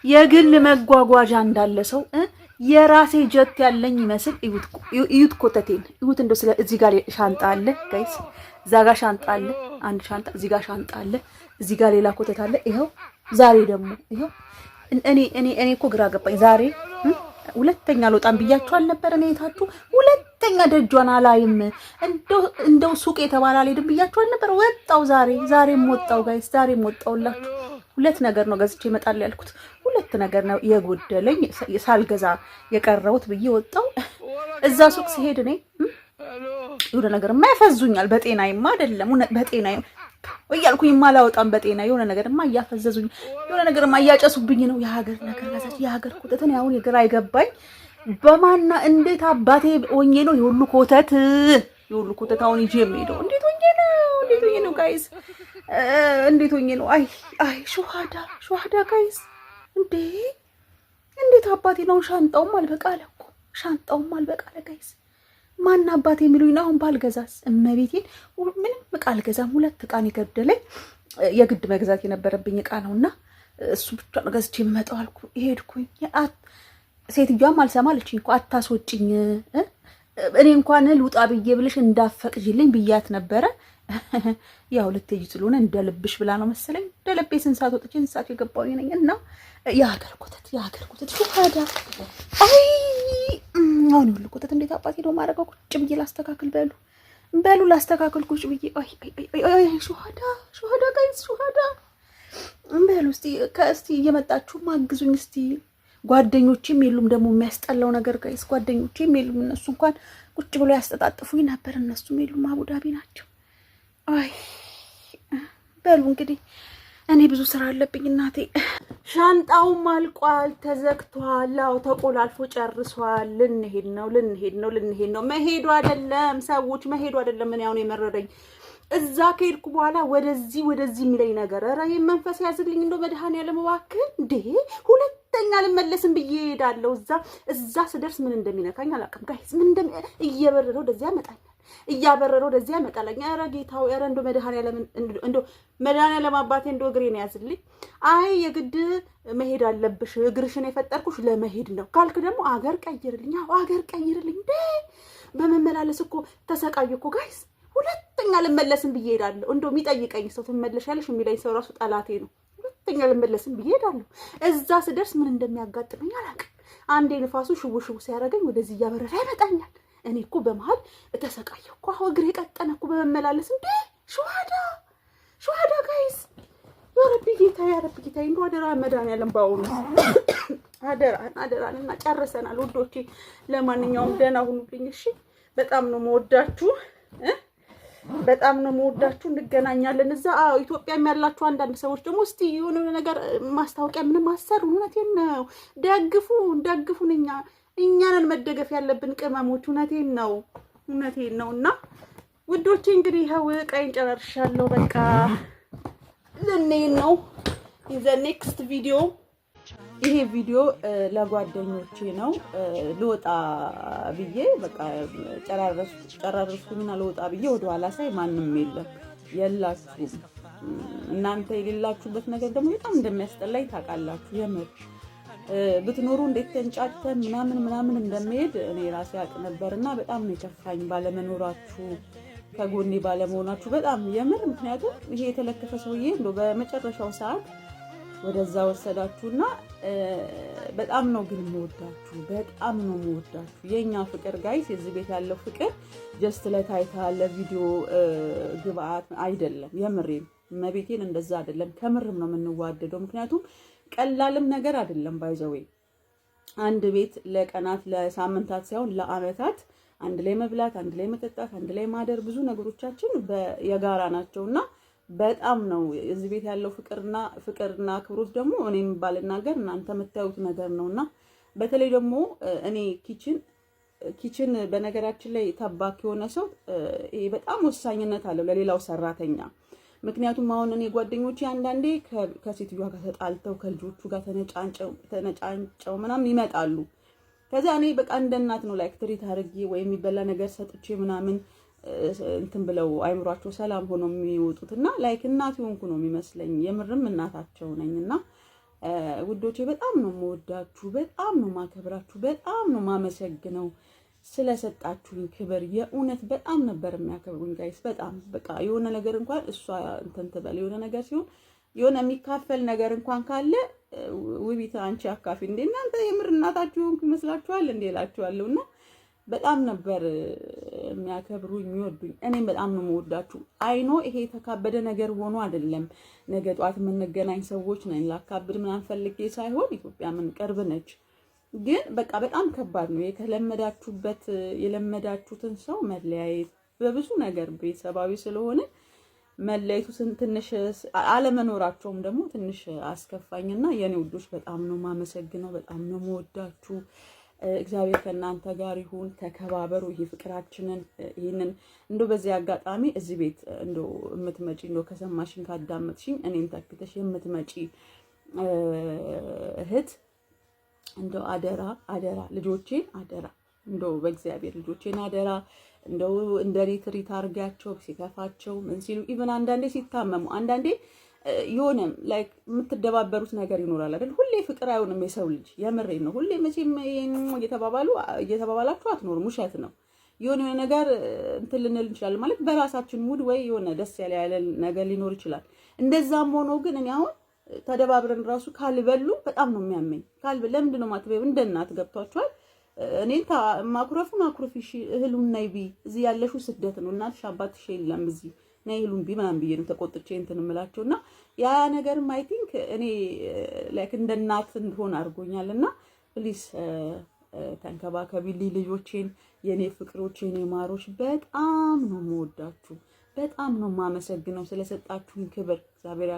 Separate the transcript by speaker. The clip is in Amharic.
Speaker 1: የግል መጓጓዣ እንዳለ ሰው የራሴ ጀት ያለኝ ይመስል እዩት ኮተቴን እዩት። እንደው ስለ እዚህ ጋር ሻንጣ አለ ጋይስ፣ እዛ ጋር ሻንጣ አለ፣ አንድ ሻንጣ እዚህ ጋር ሻንጣ አለ፣ እዚህ ጋር ሌላ ኮተት አለ። ይኸው ዛሬ ደግሞ ይኸው እኔ እኮ ግራ ገባኝ። ዛሬ ሁለተኛ አልወጣም ብያችሁ አልነበረ? እኔ የታችሁ ሁለተኛ ደጇን አላይም። እንደው ሱቅ የተባለ አልሄድም ብያችሁ አልነበረ? ወጣው ዛሬም ወጣው ጋይስ፣ ዛሬም ወጣውላችሁ። ሁለት ነገር ነው ገዝቼ እመጣለሁ ያልኩት። ሁለት ነገር ነው የጎደለኝ ሳልገዛ የቀረውት ብዬ ወጣው። እዛ ሱቅ ሲሄድ እኔ የሆነ ነገር የማያፈዙኛል። በጤናዬማ አይደለም በጤናዬ እያልኩኝ ማላወጣም በጤና የሆነ ነገርማ እያፈዘዙኝ የሆነ ነገርማ እያጨሱብኝ ነው። የሀገር ነገር ገዛች የሀገር ኮተትን ያሁን የግራ አይገባኝ። በማና እንዴት አባቴ ሆኜ ነው የሁሉ ኮተት አሁን ይዤ የምሄደው? እንዴት ሆኜ ነው ጋይስ? እንዴት ሆኜ ነው? አይ ሹሃዳ ጋይስ፣ እንዴት አባቴ ነው? ሻንጣውም አልበቃለ እኮ ሻንጣውም አልበቃለ ጋይስ። ማን አባቴ የሚሉኝ ነው? አሁን ባልገዛስ እመቤቴን ምንም ዕቃ አልገዛም። ሁለት ዕቃ ነው የገደለኝ። የግድ መግዛት የነበረብኝ ዕቃ ነውና እሱ ብቻ ነው ገዝቼ የምመጣው አልኩ። ሄድኩኝ። ሴትዮዋም አልሰማለችኝ እኮ አታስወጪኝ። እኔ እንኳን ልውጣ ብዬ ብልሽ እንዳፈቅጂልኝ ብያት ነበረ። ያው ልትሄጂ ስለሆነ እንደልብሽ ብላ ነው መሰለኝ። እንደልቤ ስንት ሰዓት ወጥቼ ስንት ሰዓት የገባሁኝ ነኝ። እና የሀገር ኮተት ሹሃዳ አሁን ሁሉ ኮተት እንዴት አባቴ ነው ማረጋው? ቁጭ ብዬ ላስተካክል። በሉ ላስተካክል ቁጭ ብዬ። ሹሃዳ ጋይስ ሹሃዳ በሉ እስቲ እየመጣችሁ ማግዙኝ እስቲ። ጓደኞቼም የሉም ደግሞ የሚያስጠላው ነገር ጋይስ፣ ጓደኞቼም የሉም። እነሱ እንኳን ቁጭ ብሎ ያስተጣጥፉኝ ነበር። እነሱም የሉም፣ አቡዳቢ ናቸው። በሉ እንግዲህ እኔ ብዙ ስራ አለብኝ እናቴ። ሻንጣውም አልቋል፣ ተዘግቷል፣ አዎ ተቆላልፎ ጨርሷል። ልንሄድ ነው። መሄዱ አይደለም ሰዎች መሄዱ አይደለም። እኔ አሁን የመረረኝ እዛ ከሄድኩ በኋላ ወደዚህ የሚለኝ ነገር። ኧረ ይሄን መንፈስ ያዝልኝ እንደው መድኃኒዓለም እባክህ። እንዴ ሁለተኛ ልመለስም ብዬ እሄዳለሁ። እዛ ስደርስ ምን እንደሚነካኝ አላውቅም ጋይስ። እየበረረ ወደዚያ ያመጣኛል፣ እያበረረ ወደዚያ ያመጣለኝ። ኧረ ጌታው፣ ኧረ እንደው መድኃኒዓለም አባቴ እንደው እግሬን ያዝልኝ። አይ የግድ መሄድ አለብሽ፣ እግርሽን የፈጠርኩሽ ለመሄድ ነው ካልክ ደግሞ አገር ቀይርልኝ። አዎ አገር ቀይርልኝ። በመመላለስ እኮ ተሰቃዩ እኮ ጋይስ። ሁለተኛ ልመለስም ብዬ እሄዳለሁ። እንደው የሚጠይቀኝ ሰው ትመለሻለሽ የሚለኝ ሰው ራሱ ጠላቴ ነው። ሁለተኛ ልመለስም ብዬ እሄዳለሁ። እዛ ስደርስ ምን እንደሚያጋጥመኝ አላውቅም። አንዴ ንፋሱ ሽው ሲያደርገኝ ወደዚህ እያበረረ ያመጣኛል። እኔ እኮ በመሀል ተሰቃየሁ እኮ። አሁን እግሬ ቀጠነ እኮ በመመላለስ። ሹሃዳ ጋይስ፣ ያረቢ ጌታ እንደው አደራ መድኃኒዓለም ባውኑ አደራንና ጨርሰናል ውዶቼ። ለማንኛውም ደህና ሁኑልኝ እሺ። በጣም ነው የምወዳችሁ። እንገናኛለን እዛ። ኢትዮጵያም ያላችሁ አንዳንድ ሰዎች ደግሞ እስቲ የሆነ ነገር ማስታወቂያ ምንም አሰሩ። እውነቴን ነው፣ ደግፉን። እኛንን መደገፍ ያለብን ቅመሞች። እውነቴን ነው። እና ውዶቼ እንግዲህ ይኸው ዕቃዬን ጨራርሻለሁ። በቃ ልንሄድ ነው። ኢን ዘ ኔክስት ቪዲዮ። ይሄ ቪዲዮ ለጓደኞቼ ነው። ልወጣ ብዬ በቃ ጨራረስኩኝና ልወጣ ብዬ ወደኋላ ሳይ ማንም የላችሁም። እናንተ የሌላችሁበት ነገር ደግሞ በጣም እንደሚያስጠላኝ ታውቃላችሁ። የምር ብትኖሩ እንዴት ተንጫጭተን ምናምን እንደሚሄድ እኔ ራሴ አውቅ ነበርና በጣም ነው የከፋኝ ባለመኖራችሁ፣ ከጎኔ ባለመሆናችሁ በጣም የምር። ምክንያቱም ይሄ የተለከፈ ሰውዬ እንደው በመጨረሻው ሰዓት ወደዛ ወሰዳችሁና በጣም ነው ግን የምወዳችሁ። የኛ ፍቅር ጋይስ፣ የዚህ ቤት ያለው ፍቅር ጀስት ለታይታ ለቪዲዮ ግብአት አይደለም። የምሬን መቤቴን እንደዛ አይደለም። ከምርም ነው የምንዋደደው። ምክንያቱም ቀላልም ነገር አይደለም። ባይዘዌ አንድ ቤት ለቀናት ለሳምንታት ሳይሆን ለአመታት አንድ ላይ መብላት፣ አንድ ላይ መጠጣት፣ አንድ ላይ ማደር፣ ብዙ ነገሮቻችን የጋራ ናቸውና በጣም ነው እዚህ ቤት ያለው ፍቅርና አክብሮት ደግሞ እኔም ባልናገር እናንተ የምታዩት ነገር ነውና፣ በተለይ ደግሞ እኔ ኪችን በነገራችን ላይ ተባክ የሆነ ሰው ይሄ በጣም ወሳኝነት አለው ለሌላው ሰራተኛ። ምክንያቱም አሁን እኔ ጓደኞቼ አንዳንዴ ከሴትዮዋ ጋር ተጣልተው ከልጆቹ ጋር ተነጫንጨው ምናምን ይመጣሉ። ከዛ እኔ በቃ እንደ እናት ነው ላይክ ትሪት አድርጌ ወይ የሚበላ ነገር ሰጥቼ ምናምን እንትን ብለው አይምሯቸው ሰላም ሆኖ የሚወጡትና ላይክ እናት ሆንኩ ነው የሚመስለኝ። የምርም እናታቸው ነኝና ውዶቼ በጣም ነው የምወዳችሁ፣ በጣም ነው ማከብራችሁ፣ በጣም ነው ማመሰግነው ስለሰጣችሁኝ ክብር። የእውነት በጣም ነበር የሚያከብሩኝ ጋይስ። በጣም በቃ የሆነ ነገር እንኳን እሷ እንትን ትበል የሆነ ነገር ሲሆን የሆነ የሚካፈል ነገር እንኳን ካለ ውቢት አንቺ አካፊ እንዴ እናንተ የምር እናታችሁ ሆንኩ ይመስላችኋል እንዴ እላችኋለሁና በጣም ነበር የሚያከብሩኝ የሚወዱኝ። እኔም በጣም ነው የምወዳችሁ። አይኖ ይሄ የተካበደ ነገር ሆኖ አይደለም። ነገ ጧት የምንገናኝ ሰዎች ነን። ላካብድ ምናምን ፈልጌ ሳይሆን ኢትዮጵያ ምን ቅርብ ነች። ግን በቃ በጣም ከባድ ነው የተለመዳችሁበት የለመዳችሁትን ሰው መለያየት በብዙ ነገር ቤተሰባዊ ስለሆነ መለያየቱ ትንሽ አለመኖራቸውም ደግሞ ትንሽ አስከፋኝና የኔ ውዶች በጣም ነው ማመሰግነው። በጣም ነው የምወዳችሁ። እግዚአብሔር ከእናንተ ጋር ይሁን። ተከባበሩ። ይሄ ፍቅራችንን ይሄንን እንዶ በዚህ አጋጣሚ እዚህ ቤት እንዶ የምትመጪ እንዶ ከሰማሽኝ ካዳመጥሽኝ እኔን ተክተሽ የምትመጪ እህት እንዶ አደራ አደራ ልጆቼን አደራ እንዶ በእግዚአብሔር ልጆቼን አደራ እንደው እንደኔ ትሪት አድርጋቸው ሲከፋቸው ምን ሲሉ ኢቭን አንዳንዴ ሲታመሙ አንዳንዴ የሆነ ላይክ የምትደባበሩት ነገር ይኖራል አይደል? ሁሌ ፍቅር አይሆንም የሰው ልጅ የምሬን ነው። ሁሌ መቼም እየተባባላችሁ አትኖሩም። ውሸት ነው። የሆነ ነገር እንትን ልንል እንችላለን ማለት በራሳችን ሙድ ወይ የሆነ ደስ ያለ ነገር ሊኖር ይችላል። እንደዛም ሆኖ ግን እኔ አሁን ተደባብረን ራሱ ካልበሉ በጣም ነው የሚያመኝ። ለምንድን ነው ማትበዩ? እንደ እናት ገብቷችኋል። እኔን ማኩረፉን አኩርፊሽ እህሉን ነይ ቢ እዚህ ያለሽው ስደት ነው። እናትሽ አባትሽ የለም እዚህ ነይ እህሉን ቢ ምናምን ብዬ ነው ተቆጥቼ እንትን እምላቸውና ያ ነገርም አይ ቲንክ እኔ ላይክ እንደ እናት እንደሆነ አድርጎኛልና ፕሊስ ተንከባከቢልኝ ልጆቼን፣ የኔ ፍቅሮች፣ የኔ ማሮች። በጣም ነው የምወዳችሁ፣ በጣም ነው የማመሰግነው ስለሰጣችሁኝ ክብር እግዚአብሔር